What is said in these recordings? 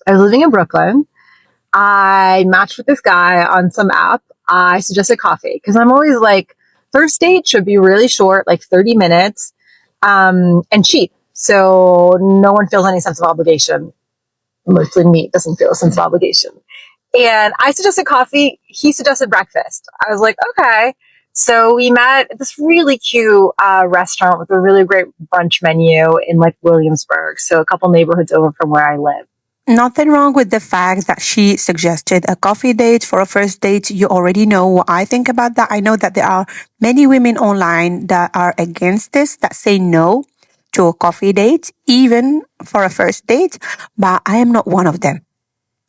I was living in Brooklyn. I matched with this guy on some app. I suggested coffee because I'm always like, first date should be really short, like 30 minutes, and cheap. So no one feels any sense of obligation. Mostly me doesn't feel a sense of obligation. And I suggested coffee. He suggested breakfast. I was like, okay. So we met at this really cute restaurant with a really great brunch menu in like Williamsburg. So a couple neighborhoods over from where I live. Nothing wrong with the fact that she suggested a coffee date for a first date. You already know what I think about that. I know that there are many women online that are against this, that say no to a coffee date, even for a first date, but I am not one of them.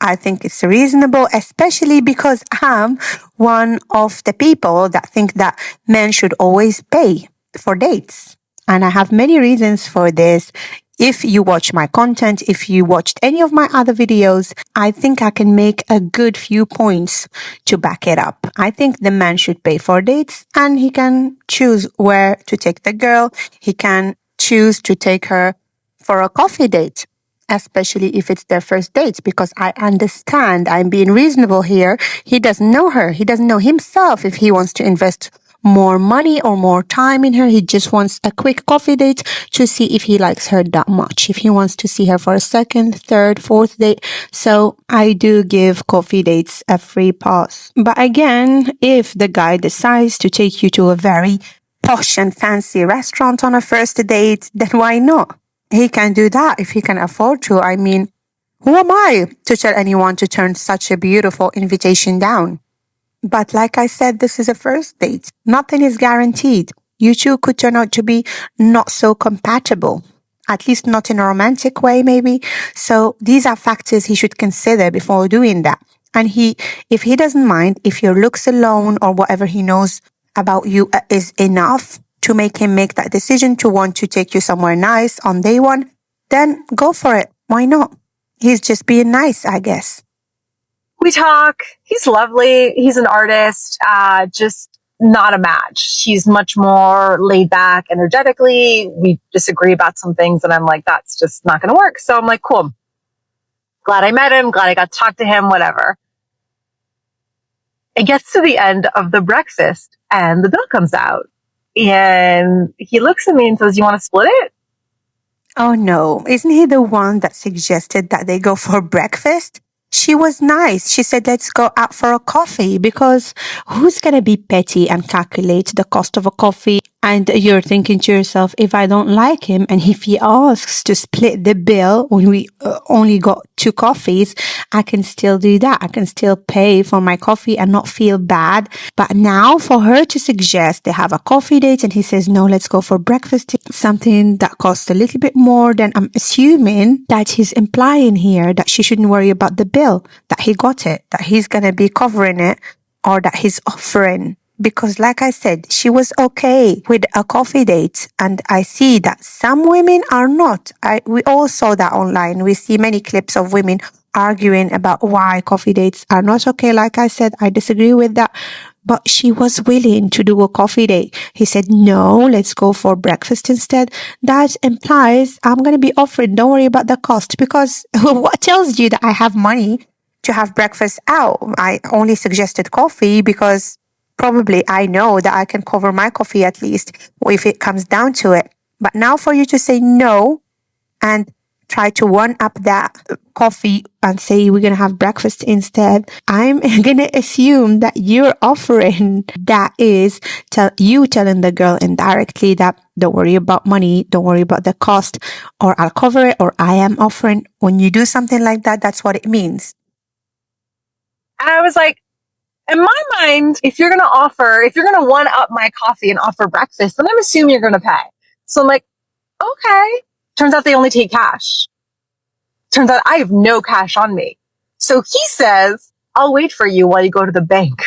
I think it's reasonable, especially because I'm one of the people that think that men should always pay for dates. And I have many reasons for this. If you watch my content, if you watched any of my other videos, I think I can make a good few points to back it up. I think the man should pay for dates and he can choose where to take the girl. He can choose to take her for a coffee date, especially if it's their first date, because I understand I'm being reasonable here. He doesn't know her. He doesn't know himself if he wants to invest more money or more time in her. He just wants a quick coffee date to see if he likes her that much, if he wants to see her for a second, third, fourth date. So I do give coffee dates a free pass. But again, if the guy decides to take you to a very posh and fancy restaurant on a first date, then why not? He can do that if he can afford to. I mean, who am I to tell anyone to turn such a beautiful invitation down? But like I said, this is a first date. Nothing is guaranteed. You two could turn out to be not so compatible, at least not in a romantic way, maybe. So these are factors he should consider before doing that. And if he doesn't mind, if your looks alone or whatever he knows about you is enough to make him make that decision to want to take you somewhere nice on day one, then go for it. Why not? He's just being nice, I guess. We talk. He's lovely. He's an artist. Just not a match. He's much more laid back energetically. We disagree about some things, and I'm like, that's just not going to work. So I'm like, cool. Glad I met him. Glad I got to talk to him. Whatever. It gets to the end of the breakfast, and the bill comes out, and he looks at me and says, "You want to split it?" Oh no, isn't he the one that suggested that they go for breakfast? She was nice. She said, let's go out for a coffee, because who's going to be petty and calculate the cost of a coffee? And you're thinking to yourself, if I don't like him and if he asks to split the bill when we only got 2 coffees, I can still do that. I can still pay for my coffee and not feel bad. But now for her to suggest they have a coffee date and he says, no, let's go for breakfast, something that costs a little bit more, then I'm assuming that he's implying here that she shouldn't worry about the bill, that he got it, that he's going to be covering it, or that he's offering. Because like I said, she was okay with a coffee date. And I see that some women are not. We all saw that online. We see many clips of women arguing about why coffee dates are not okay. Like I said, I disagree with that. But she was willing to do a coffee date. He said, no, let's go for breakfast instead. That implies I'm going to be offering, don't worry about the cost. Because what tells you that I have money to have breakfast out? I only suggested coffee because probably I know that I can cover my coffee at least if it comes down to it. But now for you to say no and try to one-up that coffee and say we're going to have breakfast instead, I'm going to assume that you're offering that is you telling the girl indirectly that don't worry about money, don't worry about the cost, or I'll cover it, or I am offering. When you do something like that, that's what it means. And I was like, in my mind, if you're going to one up my coffee and offer breakfast, then I'm assuming you're going to pay. So I'm like, okay. Turns out they only take cash. Turns out I have no cash on me. So he says, I'll wait for you while you go to the bank.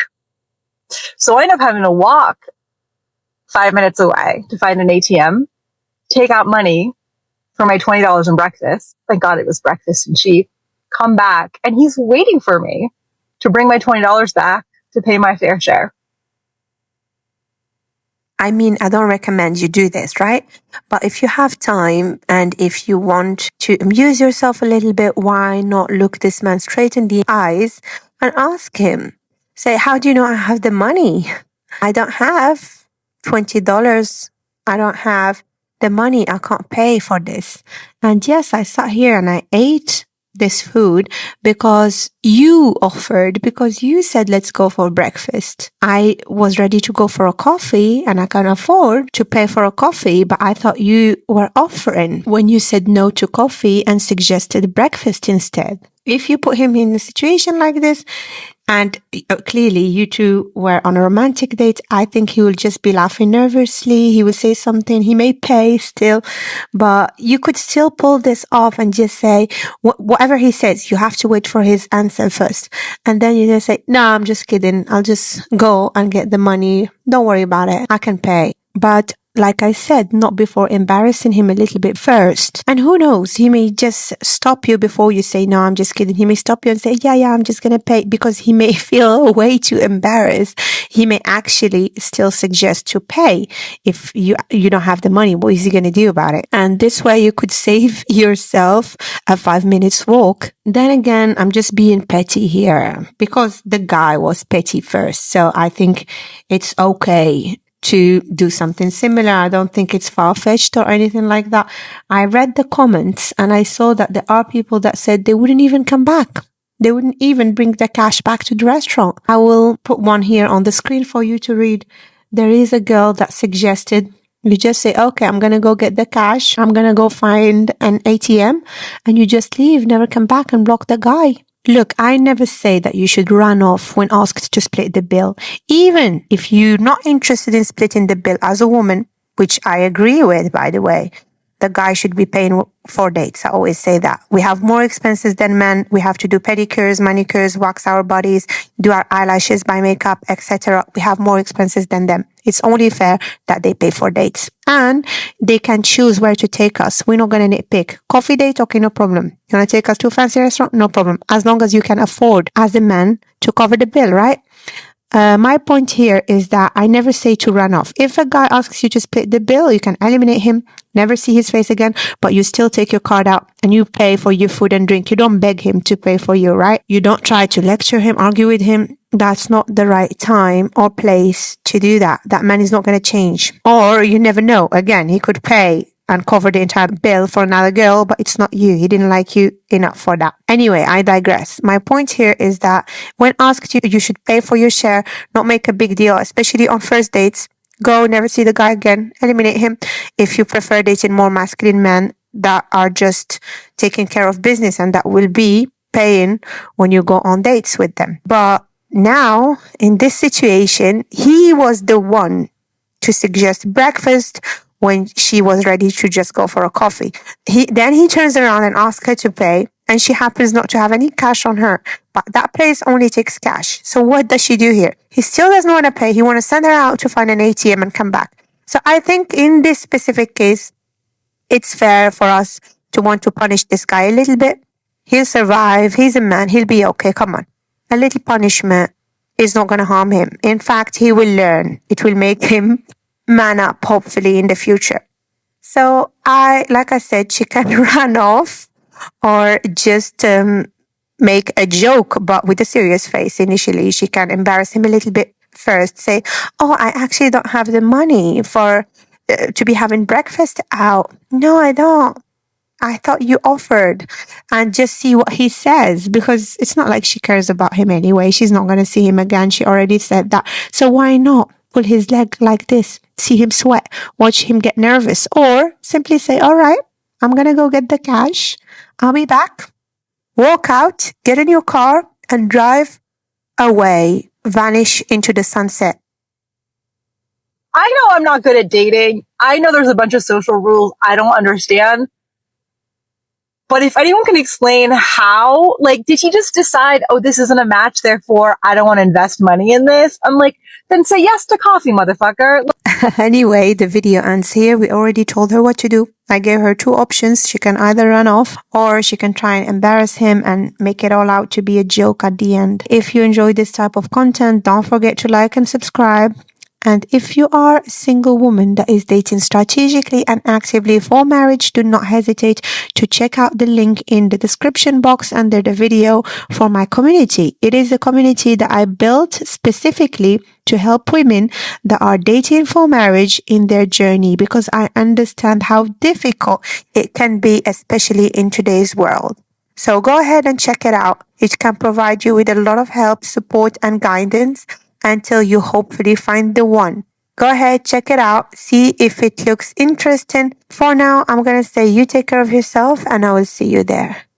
So I end up having to walk 5 minutes away to find an ATM, take out money for my $20 in breakfast. Thank God it was breakfast and cheap. Come back, and he's waiting for me to bring my $20 back to pay my fair share. I mean, I don't recommend you do this, right? But if you have time and if you want to amuse yourself a little bit, why not look this man straight in the eyes and ask him? Say, how do you know I have the money? I don't have $20. I don't have the money. I can't pay for this. And yes, I sat here and I ate this food because you offered, because you said, let's go for breakfast. I was ready to go for a coffee and I can afford to pay for a coffee, but I thought you were offering when you said no to coffee and suggested breakfast instead. If you put him in a situation like this, and clearly you two were on a romantic date, I think he will just be laughing nervously. He will say something. He may pay still, but you could still pull this off and just say, whatever he says, you have to wait for his answer first. And then you just say, no, I'm just kidding. I'll just go and get the money. Don't worry about it. I can pay. But like I said, not before embarrassing him a little bit first. And who knows, he may just stop you before you say, no, I'm just kidding. He may stop you and say, yeah, I'm just going to pay, because he may feel way too embarrassed. He may actually still suggest to pay. If you don't have the money, what is he going to do about it? And this way you could save yourself a 5 minutes walk. Then again, I'm just being petty here because the guy was petty first. So I think it's okay to do something similar. I don't think it's far-fetched or anything like that. I read the comments and I saw that there are people that said they wouldn't even come back. They wouldn't even bring the cash back to the restaurant. I will put one here on the screen for you to read. There is a girl that suggested you just say, okay, I'm going to go get the cash. I'm going to go find an ATM, and you just leave, never come back and block the guy. Look, I never say that you should run off when asked to split the bill. Even if you're not interested in splitting the bill as a woman, which I agree with, by the way, the guy should be paying for dates. I always say that. We have more expenses than men. We have to do pedicures, manicures, wax our bodies, do our eyelashes, buy makeup, etc. We have more expenses than them. It's only fair that they pay for dates. And they can choose where to take us. We're not going to nitpick. Coffee date? Okay, no problem. You want to take us to a fancy restaurant? No problem. As long as you can afford, as a man, to cover the bill, right? My point here is that I never say to run off. If a guy asks you to split the bill, you can eliminate him, never see his face again, but you still take your card out and you pay for your food and drink. You don't beg him to pay for you, right? You don't try to lecture him, argue with him. That's not the right time or place to do that. That man is not going to change. Or you never know. Again, he could pay and cover the entire bill for another girl, but it's not you. He didn't like you enough for that. Anyway, I digress. My point here is that when asked you should pay for your share, not make a big deal, especially on first dates. Go, never see the guy again, eliminate him. If you prefer dating more masculine men that are just taking care of business and that will be paying when you go on dates with them. But now, in this situation, he was the one to suggest breakfast when she was ready to just go for a coffee. Then he turns around and asks her to pay, and she happens not to have any cash on her. But that place only takes cash. So what does she do here? He still doesn't want to pay. He wants to send her out to find an ATM and come back. So I think in this specific case, it's fair for us to want to punish this guy a little bit. He'll survive. He's a man. He'll be okay. Come on. A little punishment is not going to harm him. In fact, he will learn. It will make him man up, hopefully, in the future. So like I said, she can run off or just make a joke, but with a serious face initially. She can embarrass him a little bit first. Say, oh, I actually don't have the money for to be having breakfast out. No, I don't. I thought you offered. And just see what he says, because it's not like she cares about him anyway. She's not going to see him again. She already said that. So why not pull his leg like this? See him sweat, watch him get nervous, or simply say, all right, I'm going to go get the cash. I'll be back. Walk out, get in your car and drive away, vanish into the sunset. I know I'm not good at dating. I know there's a bunch of social rules I don't understand. But if anyone can explain how, like, did he just decide, oh, this isn't a match, therefore I don't want to invest money in this? I'm like, then say yes to coffee, motherfucker. Anyway, the video ends here. We already told her what to do. I gave her two options. She can either run off or she can try and embarrass him and make it all out to be a joke at the end. If you enjoy this type of content, don't forget to like and subscribe. And if you are a single woman that is dating strategically and actively for marriage, do not hesitate to check out the link in the description box under the video for my community. It is a community that I built specifically to help women that are dating for marriage in their journey, because I understand how difficult it can be, especially in today's world. So go ahead and check it out. It can provide you with a lot of help, support, and guidance until you hopefully find the one. Go ahead, check it out, see if it looks interesting. For now, I'm going to say you take care of yourself and I will see you there.